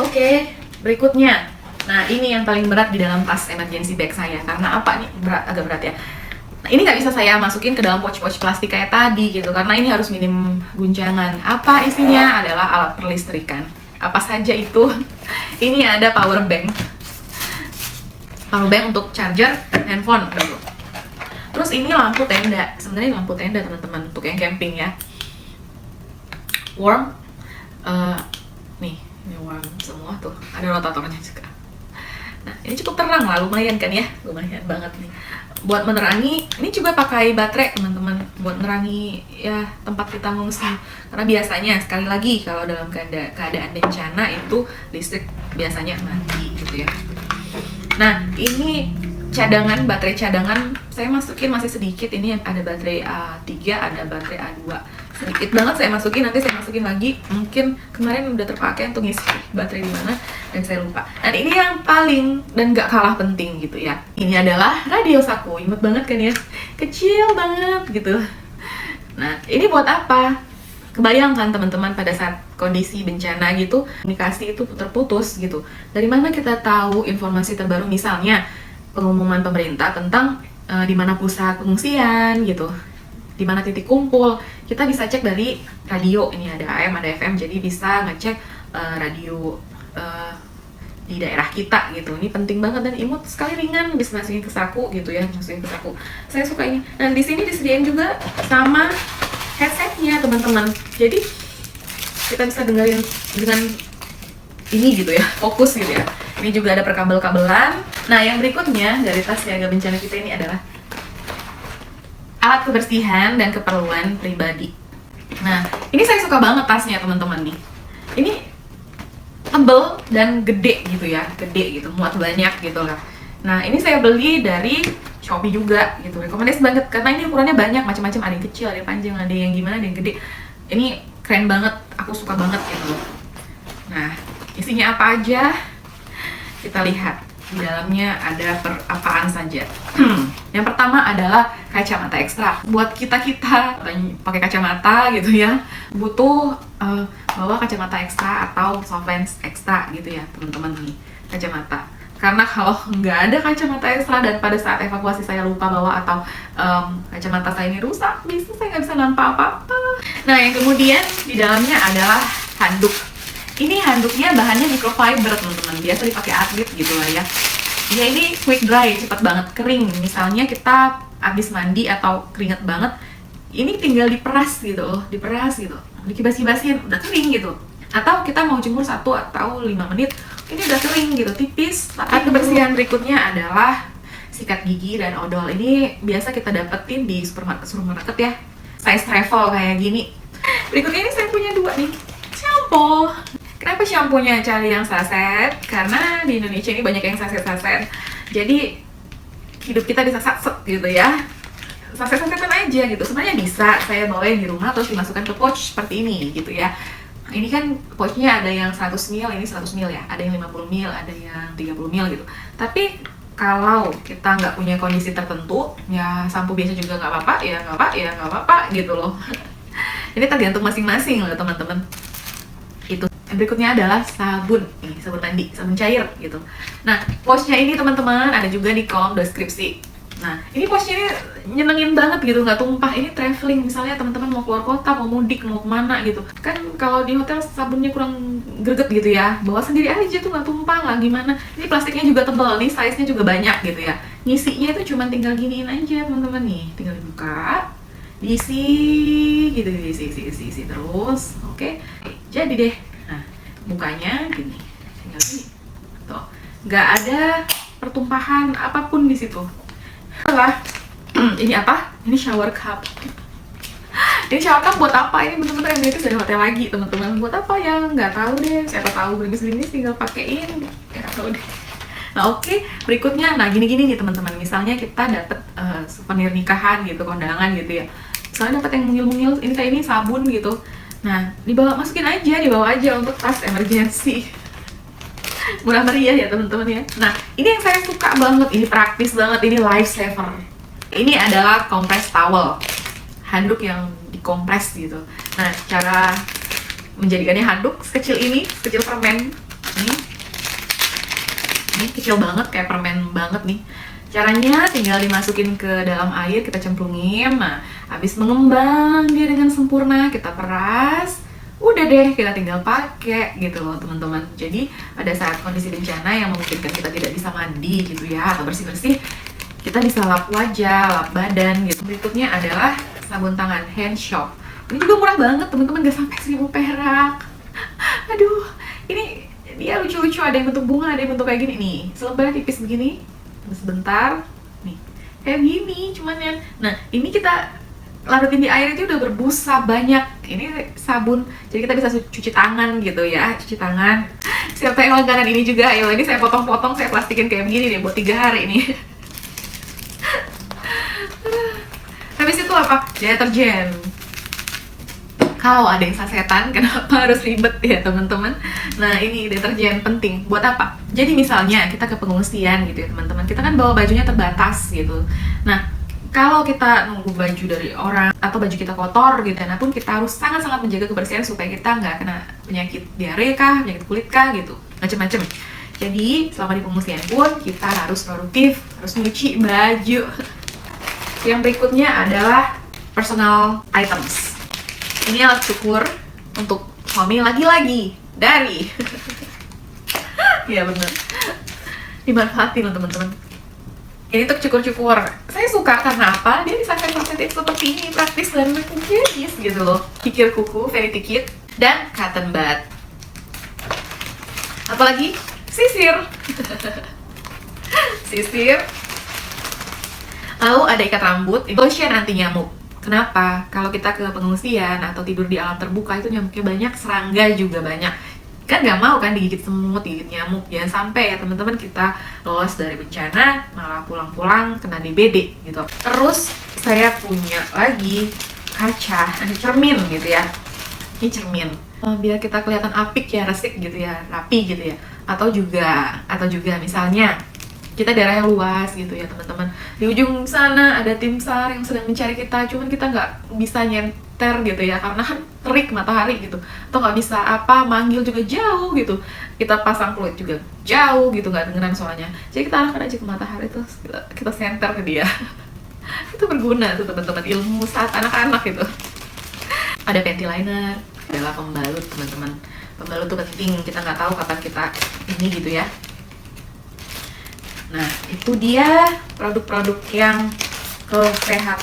Oke, berikutnya, nah ini yang paling berat di dalam tas emergency bag saya. Karena apa nih agak berat ya. Nah ini nggak bisa saya masukin ke dalam pouch-pouch plastik kayak tadi gitu, karena ini harus minim guncangan. Apa isinya? Adalah alat perlistrikan. Apa saja itu? Ini ada power bank untuk charger handphone gitu. Terus ini lampu tenda, sebenarnya lampu tenda teman-teman untuk yang camping ya. Warm, nih ini warm semua tuh, ada rotatornya juga. Nah ini cukup terang lah, lumayan kan ya, lumayan banget nih. Buat menerangi, ini juga pakai baterai teman-teman. buat nerangi ya tempat kita ngungsi. Karena biasanya sekali lagi kalau dalam keadaan bencana itu listrik biasanya mati gitu ya. Nah, ini baterai cadangan saya masukin masih sedikit. Ini ada baterai A3, ada baterai A2. Sedikit banget saya masukin, nanti saya masukin lagi. Mungkin kemarin udah terpakai untuk ngisi baterai di mana dan saya lupa. Dan ini yang paling dan gak kalah penting gitu ya. Ini adalah radio saku. Imut banget kan ya? Kecil banget gitu. Nah, ini buat apa? Kebayangkan teman-teman pada saat kondisi bencana gitu, komunikasi itu terputus gitu. Dari mana kita tahu informasi terbaru, misalnya pengumuman pemerintah tentang di mana pusat pengungsian gitu, di mana titik kumpul. Kita bisa cek dari radio, ini ada AM, ada FM, jadi bisa ngecek radio di daerah kita gitu. Ini penting banget dan imut sekali, ringan, bisa masukin ke saku gitu ya, masukin ke saku. Saya suka ini. Dan di sini disediain juga sama headsetnya teman-teman, jadi kita bisa dengerin dengan ini gitu ya, fokus gitu ya. Ini juga ada perkabel-kabelan. Nah, yang berikutnya dari tas siaga bencana kita ini adalah alat kebersihan dan keperluan pribadi. Nah, ini saya suka banget tasnya teman-teman nih. Ini tebel dan gede gitu ya, gede gitu, muat banyak gitu lah. Nah, ini saya beli dari Shopee juga gitu, rekomendasi banget karena ini ukurannya banyak, macam-macam, ada yang kecil, ada yang panjang, ada yang gimana, ada yang gede. Ini keren banget, aku suka banget gitu. Nah, isinya apa aja? Kita lihat di dalamnya ada apaan saja. Yang pertama adalah kacamata ekstra. Buat kita pakai kacamata gitu ya, butuh bawa kacamata ekstra atau soft lens ekstra gitu ya teman-teman nih, kacamata. Karena kalau nggak ada kacamata ekstra dan pada saat evakuasi saya lupa bawa atau kacamata saya ini rusak, saya nggak bisa nampak apa-apa. Nah, yang kemudian di dalamnya adalah handuk. Ini handuknya bahannya microfiber teman-teman, biasa dipakai atlet gitu lah ya. Dia ini quick dry, cepat banget kering. Misalnya kita habis mandi atau keringet banget, ini tinggal diperas gitu loh, dikibas-kibasin, udah kering gitu. Atau kita mau jemur 1 atau 5 menit, ini udah kering gitu, tipis. Alat kebersihan berikutnya adalah sikat gigi dan odol. Ini biasa kita dapetin di supermarket ya, size travel kayak gini. Berikutnya ini saya punya 2 nih, shampoo. Kenapa shampoo-nya cari yang saset? Karena di Indonesia ini banyak yang saset-saset. Jadi hidup kita bisa saset gitu ya. Saset-sasetan aja gitu. Sebenarnya bisa saya bawain di rumah terus dimasukkan ke pouch seperti ini gitu ya. Ini kan pouchnya ada yang 100 ml, ini 100 ml ya. Ada yang 50 ml, ada yang 30 ml gitu. Tapi kalau kita nggak punya kondisi tertentu, ya sampo biasa juga nggak apa-apa gitu loh. Ini tergantung masing-masing loh teman-teman. Itu. Yang berikutnya adalah sabun, ini sabun mandi, sabun cair gitu. Nah, pouchnya ini teman-teman ada juga di kolom deskripsi. Nah, ini pouchnya ini nyenengin banget gitu, nggak tumpah. Ini traveling, misalnya teman-teman mau keluar kota, mau mudik, mau kemana gitu. Kan kalau di hotel sabunnya kurang greget gitu ya, bawa sendiri aja tuh nggak tumpah lah gimana. Ini plastiknya juga tebal, nih size-nya juga banyak gitu ya. Ngisinya itu cuma tinggal giniin aja teman-teman nih, tinggal dibuka, diisi gitu, diisi terus, oke. Jadi deh, nah bukanya gini, tinggal gini, tuh, nggak ada pertumpahan apapun di situ. Setelah ini apa? Ini shower cup. Ini shower cup buat apa? Ini bener-bener yang dari hotel lagi teman-teman. Buat apa ya? Nggak tahu deh. Siapa tahu gerimis-gerimis tinggal pakein. Nggak tahu deh. Nah oke, berikutnya, nah gini-gini nih teman-teman. Misalnya kita dapet souvenir nikahan gitu, kondangan gitu ya. Misalnya dapet yang mungil-mungil, ini kayak ini sabun gitu. Nah dibawa aja untuk tas emergency. Murah meriah ya teman-teman ya. Nah ini yang saya suka banget, ini praktis banget, ini lifesaver. Ini adalah compress towel, handuk yang dikompres gitu. Nah cara menjadikannya handuk sekecil ini, sekecil permen. Ini kecil banget, kayak permen banget nih. Caranya tinggal dimasukin ke dalam air, kita cemplungin. Nah habis mengembang dia dengan sempurna, kita peras. Udah deh, kita tinggal pakai gitu loh teman-teman. Jadi pada saat kondisi bencana yang memungkinkan kita tidak bisa mandi gitu ya, atau bersih-bersih, kita bisa lap wajah, lap badan gitu. Berikutnya adalah sabun tangan hand shop. Ini juga murah banget teman-teman, gak sampai 1000 perak. Aduh, ini dia lucu-lucu, ada yang bentuk bunga, ada yang bentuk kayak gini nih. Selebar tipis begini, sebentar nih, kayak gini cuman ya. Nah ini kita larutin di air itu udah berbusa banyak. Ini sabun, jadi kita bisa cuci tangan gitu ya, cuci tangan. Siapa yang langganan ini juga, ayo ini saya potong-potong, saya plastikin kayak begini deh buat 3 hari ini. Habis itu apa? Deterjen. Kalau ada yang sasetan, kenapa harus ribet ya teman-teman? Nah ini deterjen penting. Buat apa? Jadi misalnya kita ke pengungsian gitu ya teman-teman, kita kan bawa bajunya terbatas gitu. Nah kalau kita nunggu baju dari orang atau baju kita kotor gitu, nah pun kita harus sangat-sangat menjaga kebersihan supaya kita nggak kena penyakit diare kah, penyakit kulit kah gitu, macem-macem. Jadi selama di pengungsian pun kita harus produktif, harus nyuci baju. Yang berikutnya adalah personal items. Ini alat cukur untuk suami lagi-lagi dari ya bener, dimanfaatin loh teman-teman. Ini untuk cukur-cukur. Saya suka karena apa? Dia bisa sensitif seperti ini, praktis dan higienis gitu loh. Kikir kuku, vanity kit, dan cotton bud. Apalagi sisir. Sisir. Lalu ada ikat rambut, lotion anti nyamuk. Kenapa? Kalau kita ke pengungsian atau tidur di alam terbuka itu nyamuknya banyak, serangga juga banyak. Kan nggak mau kan digigit semut, digigit nyamuk. Jangan sampai ya teman-teman kita lolos dari bencana malah pulang-pulang kena DBD gitu. Terus saya punya lagi kaca, cermin gitu ya. Ini cermin. Biar kita kelihatan apik ya, resik gitu ya, rapi gitu ya. Atau juga misalnya kita daerah yang luas gitu ya teman-teman. Di ujung sana ada tim SAR yang sedang mencari kita, cuman kita nggak bisa nyenter gitu ya karena kan terik matahari gitu, atau nggak bisa manggil juga jauh gitu, kita pasang peluit juga jauh gitu, nggak dengeran suaranya, jadi kita arahkan aja ke matahari terus kita senter ke dia. Itu berguna tuh teman-teman, ilmu saat anak-anak gitu. Ada panty liner, adalah pembalut teman-teman. Pembalut tuh penting, kita nggak tahu kapan kita ini gitu ya. Nah, itu dia produk-produk yang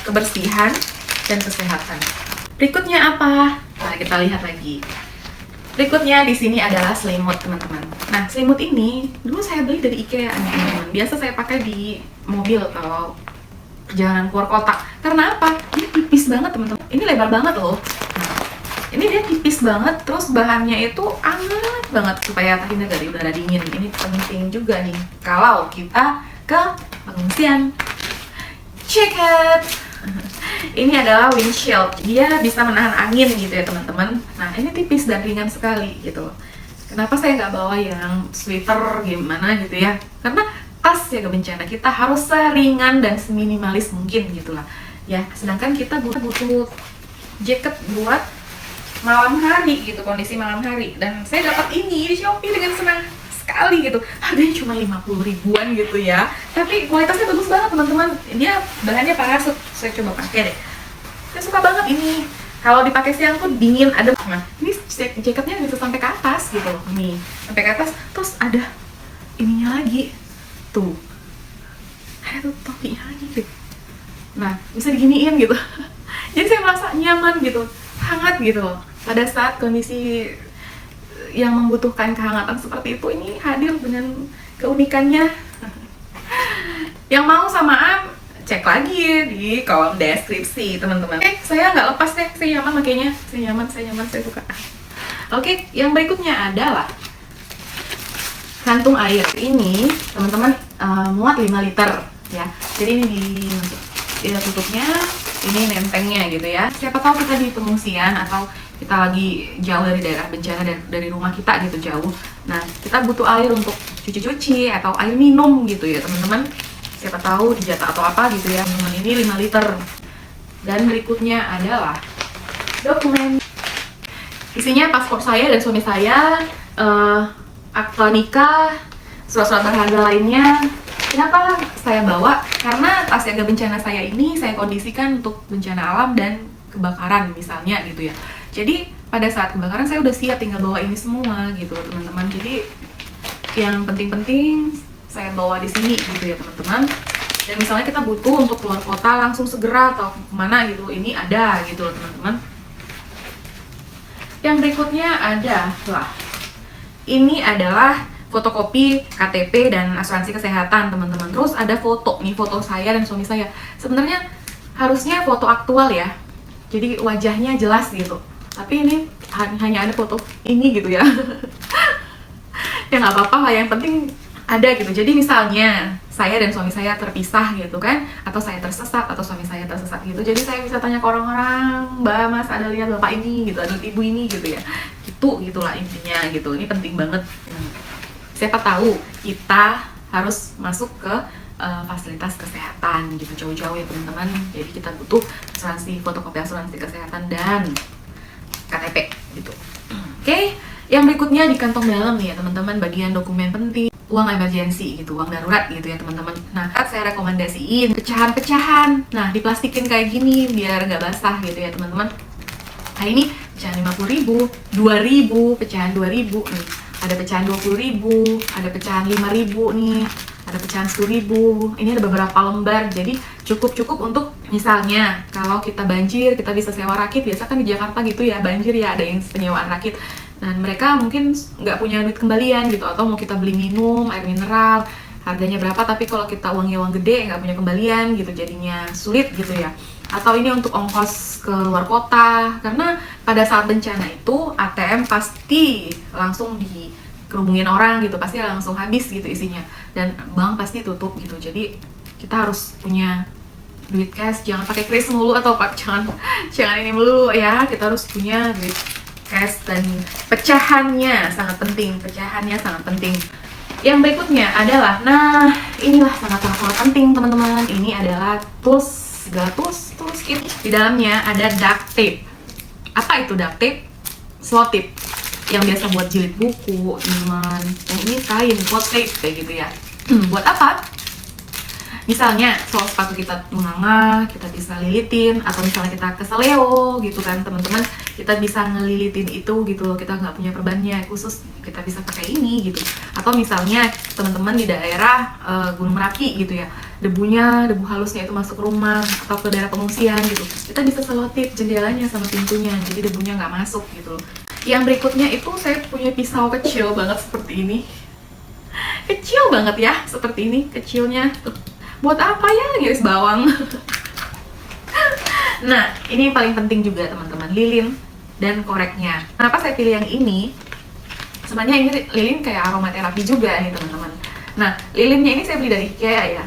kebersihan dan kesehatan. Berikutnya apa? Nah, kita lihat lagi. Berikutnya di sini adalah selimut, teman-teman. Nah, selimut ini dulu saya beli dari IKEA, teman-teman. Biasa saya pakai di mobil kalau perjalanan keluar kota. Karena apa? Ini tipis banget, teman-teman. Ini lebar banget loh. Nah, ini dia tipis banget, terus bahannya itu hangat banget supaya terhindar dari udara dingin. Ini penting juga nih kalau kita ke pengungsian. Check it. Ini adalah windshield. Dia bisa menahan angin gitu ya teman-teman. Nah ini tipis dan ringan sekali gitu. Kenapa saya nggak bawa yang sweater gimana gitu ya? Karena pas ya ke bencana kita harus seringan dan seminimalis mungkin gitulah. Ya sedangkan kita butuh jaket buat malam hari gitu, kondisi malam hari. Dan saya dapat ini di Shopee dengan senang sekali gitu. Harganya cuma 50 ribuan gitu ya, tapi kualitasnya bagus banget teman-teman. Dia bahannya parasut, saya coba pakai deh. Saya suka banget ini. Kalau dipakai siang tuh dingin, adem. Nah, ini jaketnya bisa sampai ke atas gitu loh. Nih, sampai ke atas. Terus ada ininya lagi. Tuh. Ada tuh topinya lagi gitu. Nah, bisa diginiin gitu. Jadi saya merasa nyaman gitu, hangat gitu loh. Pada saat kondisi yang membutuhkan kehangatan seperti itu, ini hadir dengan keunikannya. Yang mau samaan, cek lagi di kolom deskripsi teman-teman. Oke, saya nggak lepas deh, saya nyaman makanya. Saya nyaman, saya suka. Oke, yang berikutnya adalah kantung air. Ini teman-teman muat 5 liter ya. Jadi ini tutupnya, ini nentengnya gitu ya. Siapa tahu kita di pengungsian atau kita lagi jauh dari daerah bencana, dari rumah kita gitu jauh. Nah, kita butuh air untuk cuci-cuci atau air minum gitu ya teman-teman. Siapa tahu dijatah atau apa gitu ya. Minuman ini 5 liter. Dan berikutnya adalah dokumen. Isinya paspor saya dan suami saya, akta nikah, surat-surat berharga lainnya. Kenapa saya bawa? Karena tas siaga bencana saya ini saya kondisikan untuk bencana alam dan kebakaran misalnya gitu ya. Jadi pada saat kebakaran saya udah siap, tinggal bawa ini semua gitu teman-teman. Jadi yang penting-penting saya bawa di sini gitu ya teman-teman. Dan misalnya kita butuh untuk keluar kota langsung segera atau kemana gitu, ini ada gitu teman-teman. Yang berikutnya adalah ini adalah fotokopi KTP dan asuransi kesehatan teman-teman. Terus ada foto nih, foto saya dan suami saya. Sebenarnya harusnya foto aktual ya, jadi wajahnya jelas gitu. Tapi ini hanya ada foto ini gitu ya. Ya nggak apa-apa lah, yang penting ada gitu. Jadi misalnya saya dan suami saya terpisah gitu kan, atau saya tersesat atau suami saya tersesat gitu, jadi saya bisa tanya ke orang-orang, Mbak, Mas, ada lihat bapak ini gitu, ada ibu ini gitu ya, gitu gitulah intinya gitu. Ini penting banget. Siapa tahu kita harus masuk ke fasilitas kesehatan gitu jauh-jauh ya teman-teman. Jadi kita butuh asuransi, fotokopi asuransi kesehatan dan KTP gitu. Oke, yang berikutnya di kantong dalam nih ya teman-teman, bagian dokumen penting, uang emergency gitu, uang darurat gitu ya teman-teman. Nah, kan saya rekomendasiin pecahan-pecahan. Nah, diplastikin kayak gini biar nggak basah gitu ya teman-teman. Nah, ini pecahan 50.000, 2.000, pecahan 2.000 nih. Ada pecahan 20.000, ada pecahan 5.000 nih, ada pecahan 10.000. Ini ada beberapa lembar, jadi cukup untuk misalnya kalau kita banjir, kita bisa sewa rakit. Biasa kan di Jakarta gitu ya, banjir ya ada yang penyewaan rakit. Dan mereka mungkin nggak punya duit kembalian gitu, atau mau kita beli minum, air mineral, harganya berapa, tapi kalau kita uangnya uang gede, nggak punya kembalian gitu, jadinya sulit gitu ya. Atau ini untuk ongkos ke luar kota, karena pada saat bencana itu ATM pasti langsung dikerumunin orang gitu, pasti langsung habis gitu isinya, dan bank pasti tutup gitu. Jadi kita harus punya duit cash, jangan pakai kris mulu atau jangan ini mulu ya, kita harus punya duit cash. Dan pecahannya sangat penting, Yang berikutnya adalah, nah inilah sangat penting teman-teman, ini adalah tools ini. Di dalamnya ada duct tape. Apa itu duct tape? Selotip yang biasa buat jilid buku, iman. Yang ini kain, pot tape kayak gitu ya. Buat apa? Misalnya soal sepatu kita menganga, kita bisa lilitin, atau misalnya kita keseleo gitu kan teman-teman, kita bisa ngelilitin itu gitu loh, kita nggak punya perbannya khusus, kita bisa pakai ini gitu. Atau misalnya teman-teman di daerah Gunung Merapi gitu ya, debu halusnya itu masuk rumah atau ke daerah pengungsian gitu, kita bisa selotip jendelanya sama pintunya, jadi debunya nggak masuk gitu loh. Yang berikutnya itu saya punya pisau kecil banget seperti ini, kecil banget ya, seperti ini kecilnya. Buat apa ya, ngiris bawang. Nah, ini paling penting juga teman-teman, lilin dan koreknya. Kenapa saya pilih yang ini? Sebenarnya ini lilin kayak aromaterapi juga nih teman-teman. Nah, lilinnya ini saya beli dari IKEA ya.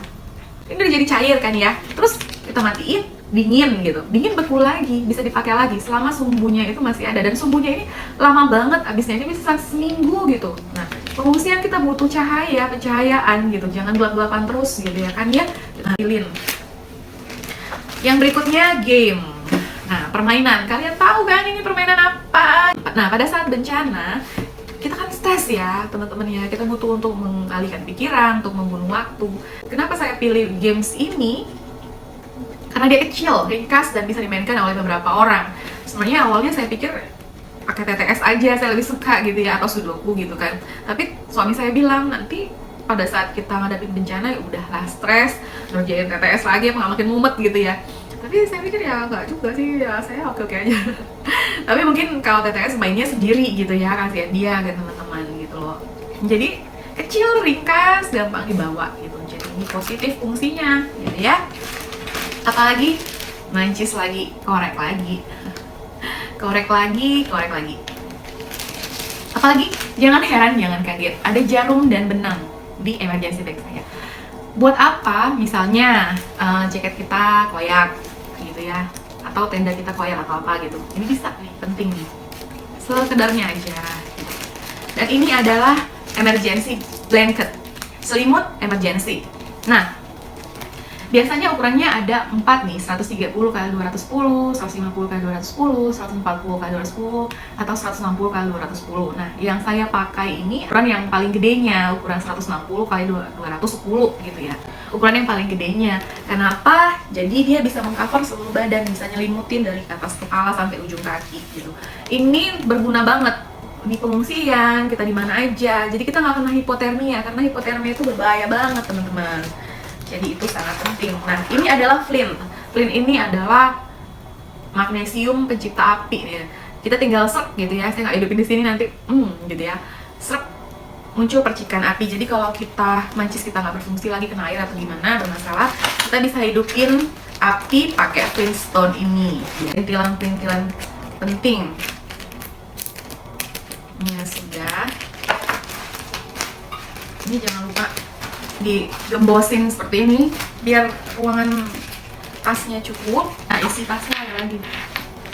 Ini udah jadi cair kan ya. Terus kita matiin, dingin gitu. Dingin beku lagi, bisa dipakai lagi selama sumbunya itu masih ada. Dan sumbunya ini lama banget habisnya, ini bisa seminggu gitu. Nah, pengungsian kita butuh pencahayaan gitu, jangan gelap-gelapan terus gitu ya kan ya. Lilin. Yang berikutnya game. Nah, permainan. Kalian tahu kan ini permainan apa? Nah, pada saat bencana kita kan stres ya teman-teman ya, kita butuh untuk mengalihkan pikiran, untuk membunuh waktu. Kenapa saya pilih games ini? Karena dia kecil, ringkas, dan bisa dimainkan oleh beberapa orang. Sebenarnya awalnya saya pikir pakai TTS aja, saya lebih suka gitu ya, atau sudoku gitu kan. Tapi suami saya bilang nanti pada saat kita ngadepin bencana ya udahlah stres, ngerjain TTS lagi apa makin mumet gitu ya. Tapi saya pikir ya enggak juga sih, ya saya oke-oke aja. Tapi mungkin kalau TTS mainnya sendiri gitu ya, kasihan dia ke teman-teman gitu loh. Jadi kecil, ringkas, gampang dibawa gitu. Jadi ini positif fungsinya gitu ya. Apalagi mancis lagi, korek lagi. Apalagi jangan heran, jangan kaget, ada jarum dan benang di emergency bag saya. Buat apa? Misalnya jaket kita koyak gitu ya, atau tenda kita koyak atau apa gitu, ini bisa nih, penting nih, sekedarnya aja. Dan ini adalah emergency blanket, selimut emergency. Nah, biasanya ukurannya ada 4 nih, 130 x 210, 150 x 210, 140 x 210, atau 160 x 210. Nah, yang saya pakai ini ukuran yang paling gedenya, ukuran 160 x 210 gitu ya. Ukuran yang paling gedenya. Kenapa? Jadi dia bisa mengcover seluruh badan, bisa nyelimutin dari atas kepala sampai ujung kaki gitu. Ini berguna banget di pengungsian, kita di mana aja. Jadi kita nggak kena hipotermia, karena hipotermia itu berbahaya banget teman-teman. Jadi itu sangat penting. Nah, ini adalah flint. Flint ini adalah magnesium pencipta api ya. Kita tinggal serp gitu ya. Saya nggak hidupin di sini nanti, gitu ya. Serp, muncul percikan api. Jadi kalau kita mancis kita nggak berfungsi lagi, kena air atau gimana bermasalah, kita bisa hidupin api pakai Flintstone ini. Perintilan-perintilan penting. Ini sudah. Ini jangan lupa digembosin seperti ini biar ruangan tasnya cukup. Nah, isi tasnya ada lagi.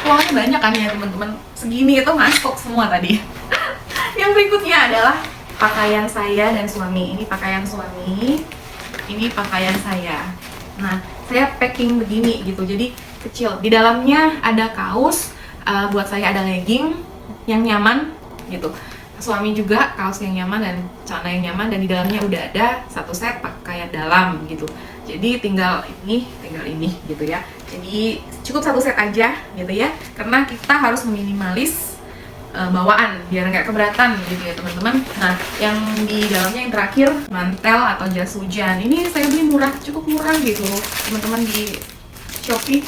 Ruangannya banyak kan ya teman-teman. Segini itu masuk semua tadi. Yang berikutnya adalah pakaian saya dan suami. Ini pakaian suami, ini pakaian saya. Nah, saya packing begini gitu, jadi kecil. Di dalamnya ada kaos, buat saya ada legging yang nyaman gitu. Suami juga kaos yang nyaman dan celana yang nyaman, dan di dalamnya udah ada satu set pakaian dalam gitu. Jadi tinggal ini gitu ya. Jadi cukup satu set aja gitu ya, karena kita harus meminimalis bawaan biar nggak keberatan gitu ya teman-teman. Nah, yang di dalamnya yang terakhir mantel atau jas hujan. Ini saya beli murah, cukup murah gitu teman-teman di Shopee.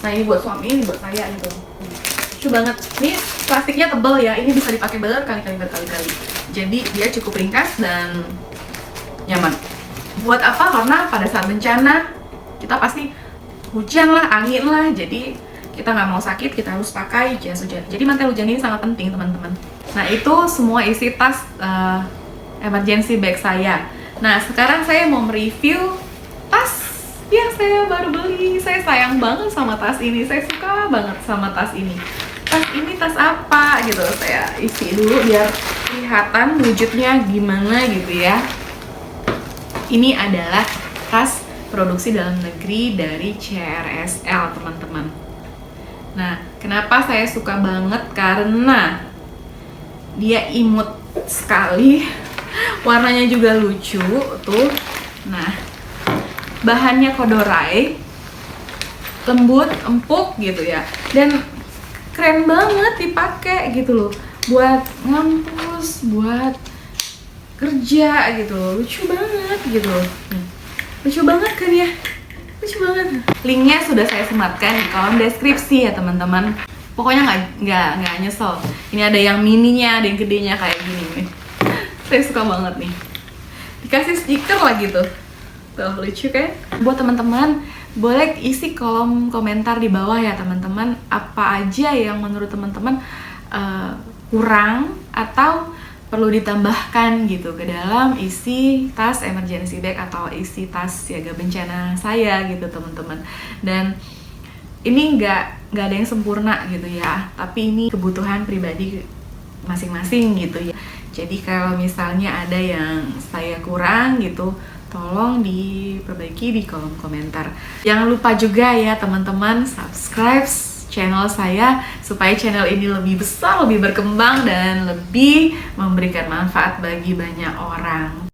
Nah, ini buat suami, ini buat saya gitu. Lucu banget. Ini plastiknya tebal ya, ini bisa dipakai berkali-kali. Jadi dia cukup ringkas dan nyaman. Buat apa? Karena pada saat bencana kita pasti hujan lah, angin lah, jadi kita nggak mau sakit, kita harus pakai jas hujan. Jadi mantel hujan ini sangat penting teman-teman. Nah, itu semua isi tas emergency bag saya. Nah, sekarang saya mau mereview tas yang saya baru beli. Saya sayang banget sama tas ini, saya suka banget sama tas ini. Tas ini tas apa gitu, saya isi dulu biar kelihatan wujudnya gimana gitu ya. Ini adalah tas produksi dalam negeri dari CRSL teman-teman. Nah, kenapa saya suka banget? Karena dia imut sekali, warnanya juga lucu tuh. Nah, bahannya kodorai, lembut, empuk gitu ya, dan keren banget dipakai gitu loh, buat ngampus, buat kerja gitu loh. Lucu banget gitu loh. Lucu banget kan ya, lucu banget. Linknya sudah saya sematkan di kolom deskripsi ya teman-teman. Pokoknya nggak nyesel. Ini ada yang mininya, ada yang gedenya kayak gini nih. Saya suka banget nih. Dikasih stiker lagi tuh. Tuh lucu kan? Buat teman-teman, boleh isi kolom komentar di bawah ya teman-teman. Apa aja yang menurut teman-teman kurang atau perlu ditambahkan gitu ke dalam isi tas emergency bag atau isi tas siaga bencana saya gitu teman-teman. Dan ini nggak ada yang sempurna gitu ya, tapi ini kebutuhan pribadi masing-masing gitu ya. Jadi kalau misalnya ada yang saya kurang gitu, tolong diperbaiki di kolom komentar. Jangan lupa juga ya teman-teman, subscribe channel saya supaya channel ini lebih besar, lebih berkembang, dan lebih memberikan manfaat bagi banyak orang.